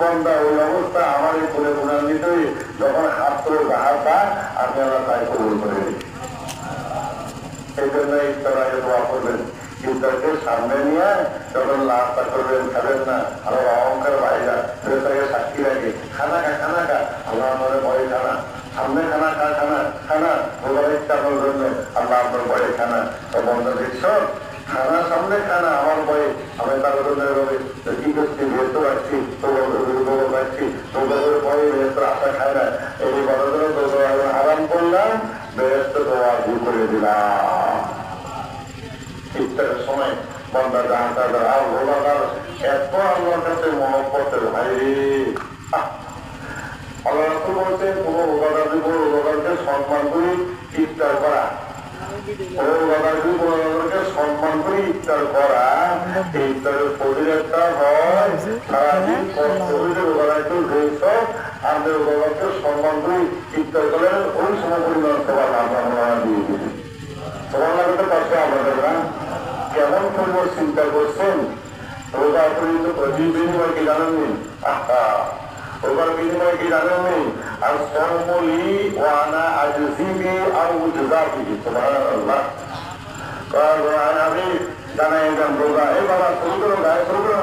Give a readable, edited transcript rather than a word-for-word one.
বন্ধা ওই অবস্থা আমার এই করে গুণান্বিত যখন হাত করে হাত পায় আমি আল্লাহ তাই কবুল করে দিই। এই জন্য ইফতার আগে দোয়া করবেন। ইফতারকে সামনে নিয়ে যখন লাভটা করবেন খাবেন না, আমার অহংকার বাইরা তাকে সাক্ষী রাখে খানা খা আল্লাহ আমাদের ভয়ে খানা সামনে খানা খানা বোঝার ইচ্ছা আপনার জন্য আল্লাহ আপনার ভয়ে খানা তো বন্ধ দেখছ খানা সামনে খানা আমার ভয়ে আমি তার জন্য কি করছি ব্যস্ত রাখছি রাখছি তোদের ভয়ে ব্যস্ত আশা খায় না এই বড় আরাম করলাম ব্যস্ত দোয়া দূর করে দিলাম। ইফতারের সময় বন্ধা জাহাজ আর রোজাদার এত আল্লাহর কাছে মহব্বতের ভাই আল্লাহ রাসূল বলছেন কোন রোজাদার যদি কোনো রোজাদারকে সম্মান করি ইফতার করা সম্মান করে ইফতার করা ইফতারের ফজিলতটা হয় সারাদিন কষ্ট করে রোজাদারকে রয়েছ আমাদের রোজাদারকে সম্মান করে ইফতার করেন ওই সময় পরিমাণ সবার আমরা দিয়ে দিই সবার লাগতে পারছে আমাদের না কেমন পরিমাণ চিন্তা করছেন রোজা পর্যন্ত বিনিময় কি জানেননি রোজার বিনিময় কি জানেননি আর সর্বলি ওয়ানা আজিবি আর উজজাবি সুবহানাল্লাহ কারণ আমি জানাই রোজা এই বাবা শুরু করো গায়ে শুরু করো